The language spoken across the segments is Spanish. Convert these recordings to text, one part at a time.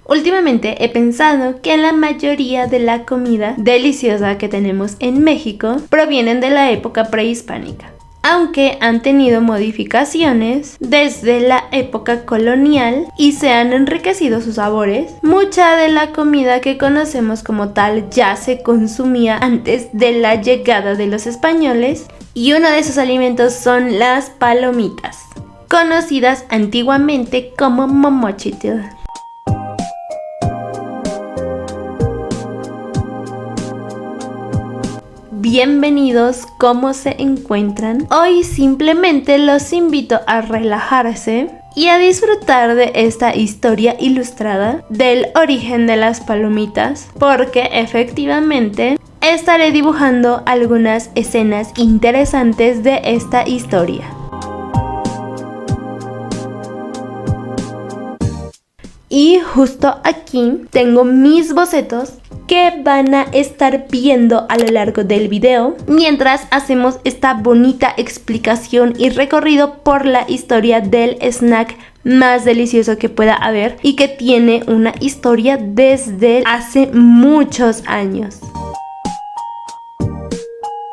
Últimamente he pensado que la mayoría de la comida deliciosa que tenemos en México provienen de la época prehispánica, aunque han tenido modificaciones desde la época colonial y se han enriquecido sus sabores. Mucha de la comida que conocemos como tal ya se consumía antes de la llegada de los españoles, y uno de esos alimentos son las palomitas, conocidas antiguamente como momochitl. Bienvenidos, ¿cómo se encuentran? Hoy simplemente los invito a relajarse y a disfrutar de esta historia ilustrada del origen de las palomitas, porque efectivamente estaré dibujando algunas escenas interesantes de esta historia. Y justo aquí tengo mis bocetos que van a estar viendo a lo largo del video mientras hacemos esta bonita explicación y recorrido por la historia del snack más delicioso que pueda haber y que tiene una historia desde hace muchos años.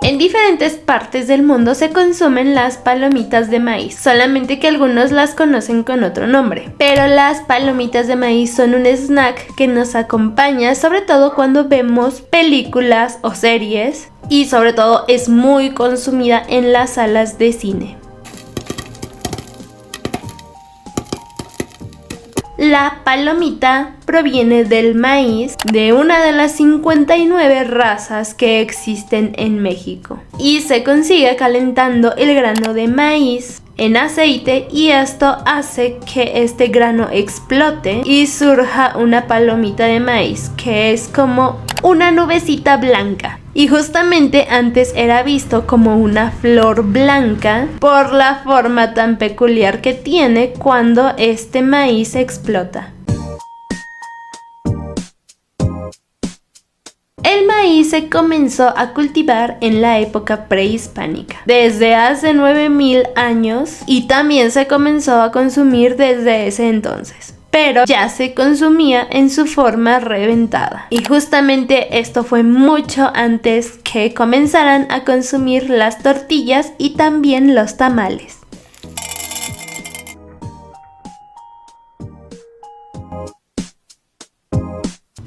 En diferentes partes del mundo se consumen las palomitas de maíz, solamente que algunos las conocen con otro nombre. Pero las palomitas de maíz son un snack que nos acompaña sobre todo cuando vemos películas o series, y sobre todo es muy consumida en las salas de cine. La palomita proviene del maíz, de una de las 59 razas que existen en México, y se consigue calentando el grano de maíz en aceite, y esto hace que este grano explote y surja una palomita de maíz que es como una nubecita blanca. Y justamente antes era visto como una flor blanca por la forma tan peculiar que tiene cuando este maíz explota. El maíz se comenzó a cultivar en la época prehispánica, desde hace 9000 años, y también se comenzó a consumir desde ese entonces, pero ya se consumía en su forma reventada. Y justamente esto fue mucho antes que comenzaran a consumir las tortillas y también los tamales.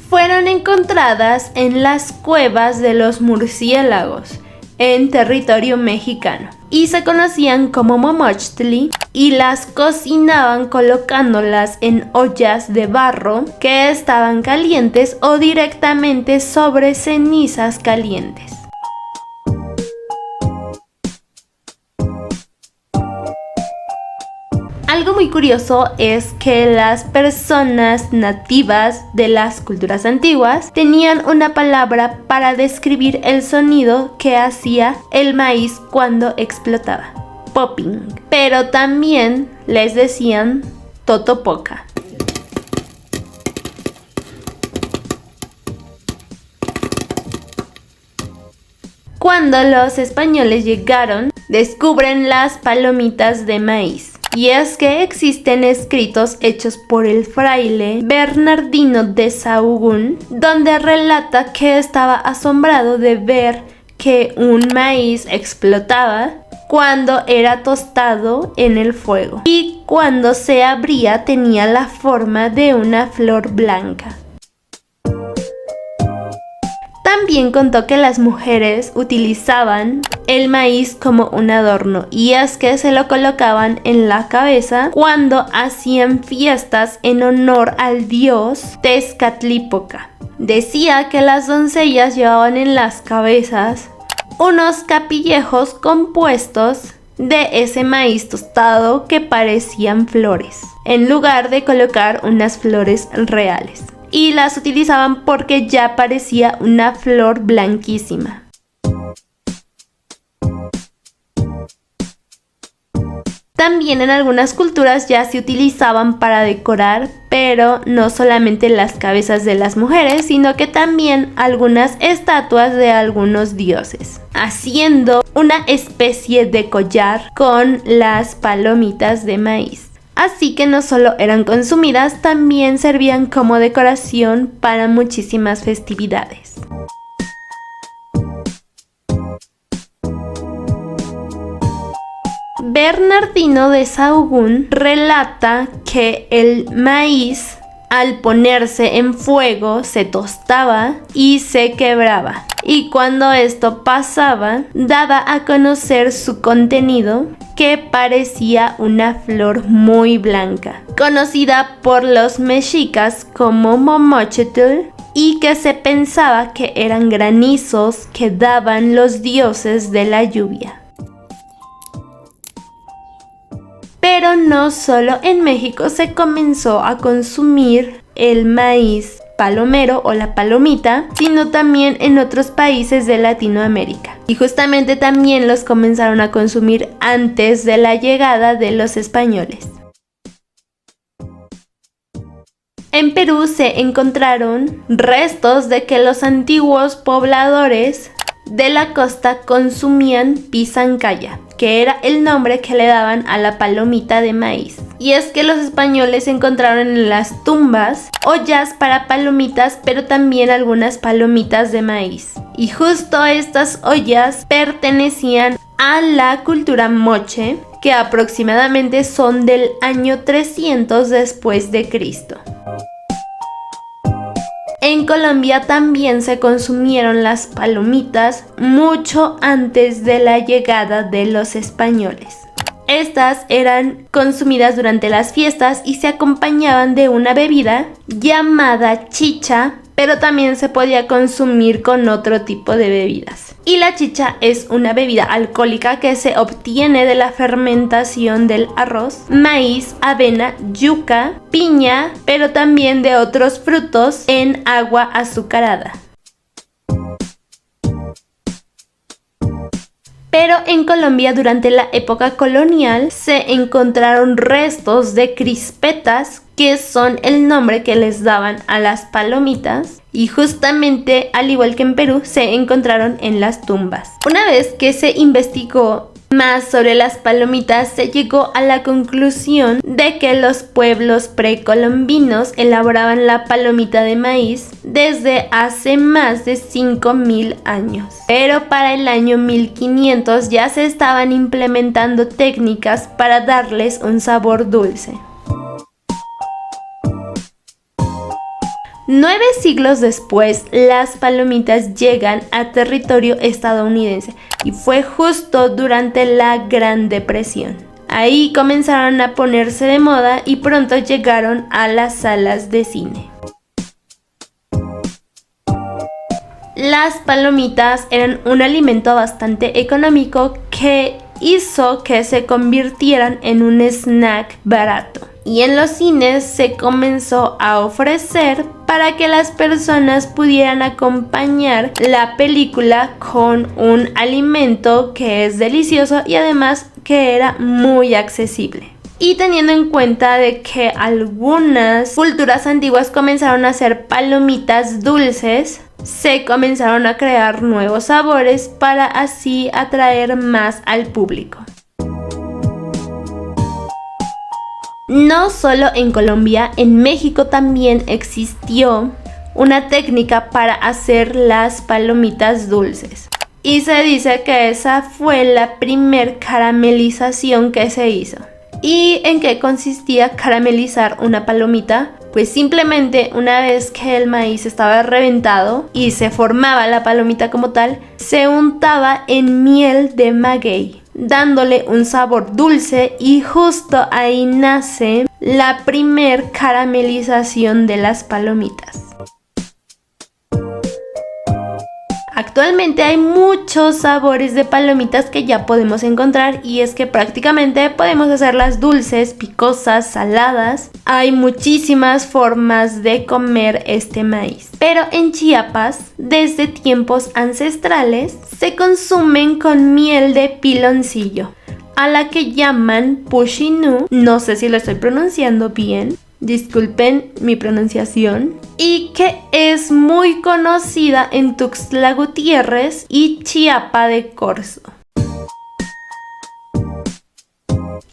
Fueron encontradas en las cuevas de los murciélagos en territorio mexicano y se conocían como momochtli, y las cocinaban colocándolas en ollas de barro que estaban calientes o directamente sobre cenizas calientes. Algo muy curioso es que las personas nativas de las culturas antiguas tenían una palabra para describir el sonido que hacía el maíz cuando explotaba: popping, pero también les decían totopoca. Cuando los españoles llegaron, descubren las palomitas de maíz. Y es que existen escritos hechos por el fraile Bernardino de Sahagún, donde relata que estaba asombrado de ver que un maíz explotaba cuando era tostado en el fuego, y cuando se abría tenía la forma de una flor blanca. También contó que las mujeres utilizaban el maíz como un adorno, y es que se lo colocaban en la cabeza cuando hacían fiestas en honor al dios Tezcatlipoca. Decía que las doncellas llevaban en las cabezas unos capillejos compuestos de ese maíz tostado que parecían flores, en lugar de colocar unas flores reales. Y las utilizaban porque ya parecía una flor blanquísima. También en algunas culturas ya se utilizaban para decorar, pero no solamente las cabezas de las mujeres, sino que también algunas estatuas de algunos dioses, haciendo una especie de collar con las palomitas de maíz. Así que no solo eran consumidas, también servían como decoración para muchísimas festividades. Bernardino de Sahagún relata que el maíz, al ponerse en fuego, se tostaba y se quebraba. Y cuando esto pasaba, daba a conocer su contenido, que parecía una flor muy blanca, conocida por los mexicas como momochitl, y que se pensaba que eran granizos que daban los dioses de la lluvia. Pero no solo en México se comenzó a consumir el maíz palomero o la palomita, sino también en otros países de Latinoamérica. Y justamente también los comenzaron a consumir antes de la llegada de los españoles. En Perú se encontraron restos de que los antiguos pobladores de la costa consumían pisancaya, que era el nombre que le daban a la palomita de maíz. Y es que los españoles encontraron en las tumbas ollas para palomitas, pero también algunas palomitas de maíz. Y justo estas ollas pertenecían a la cultura moche, que aproximadamente son del año 300 después de Cristo. En Colombia también se consumieron las palomitas mucho antes de la llegada de los españoles. Estas eran consumidas durante las fiestas y se acompañaban de una bebida llamada chicha, pero también se podía consumir con otro tipo de bebidas. Y la chicha es una bebida alcohólica que se obtiene de la fermentación del arroz, maíz, avena, yuca, piña, pero también de otros frutos en agua azucarada. Pero en Colombia durante la época colonial se encontraron restos de crispetas, que son el nombre que les daban a las palomitas, y justamente al igual que en Perú se encontraron en las tumbas. Una vez que se investigó más sobre las palomitas, se llegó a la conclusión de que los pueblos precolombinos elaboraban la palomita de maíz desde hace más de 5000 años. Pero para el año 1500 ya se estaban implementando técnicas para darles un sabor dulce. 9 siglos después, las palomitas llegan a territorio estadounidense y fue justo durante la Gran Depresión. Ahí comenzaron a ponerse de moda y pronto llegaron a las salas de cine. Las palomitas eran un alimento bastante económico que hizo que se convirtieran en un snack barato. Y en los cines se comenzó a ofrecer para que las personas pudieran acompañar la película con un alimento que es delicioso y además que era muy accesible. Y teniendo en cuenta de que algunas culturas antiguas comenzaron a hacer palomitas dulces, se comenzaron a crear nuevos sabores para así atraer más al público. No solo en Colombia, en México también existió una técnica para hacer las palomitas dulces. Y se dice que esa fue la primer caramelización que se hizo. ¿Y en qué consistía caramelizar una palomita? Pues simplemente una vez que el maíz estaba reventado y se formaba la palomita como tal, se untaba en miel de maguey, dándole un sabor dulce, y justo ahí nace la primer caramelización de las palomitas. Actualmente hay muchos sabores de palomitas que ya podemos encontrar, y es que prácticamente podemos hacerlas dulces, picosas, saladas. Hay muchísimas formas de comer este maíz. Pero en Chiapas, desde tiempos ancestrales, se consumen con miel de piloncillo, a la que llaman pushinu. No sé si lo estoy pronunciando bien, disculpen mi pronunciación, y que es muy conocida en Tuxtla Gutiérrez y Chiapa de Corzo.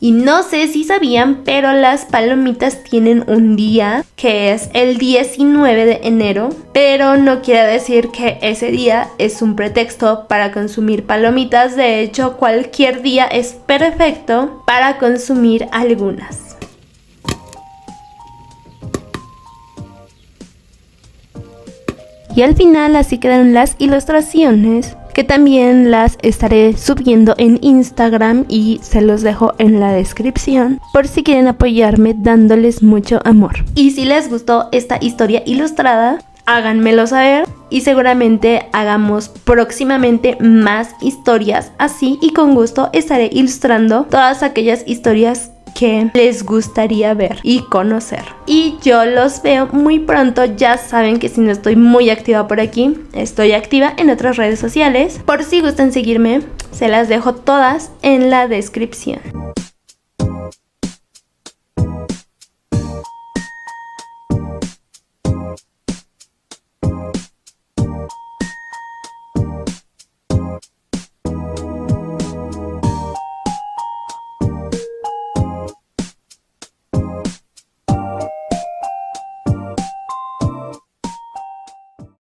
Y no sé si sabían, pero las palomitas tienen un día que es el 19 de enero, pero no quiere decir que ese día es un pretexto para consumir palomitas. De hecho, cualquier día es perfecto para consumir algunas. Y al final así quedaron las ilustraciones, que también las estaré subiendo en Instagram y se los dejo en la descripción por si quieren apoyarme dándoles mucho amor. Y si les gustó esta historia ilustrada, háganmelo saber y seguramente hagamos próximamente más historias así, y con gusto estaré ilustrando todas aquellas historias que les gustaría ver y conocer. Y yo los veo muy pronto. Ya saben que si no estoy muy activa por aquí, estoy activa en otras redes sociales. Por si gustan seguirme, se las dejo todas en la descripción.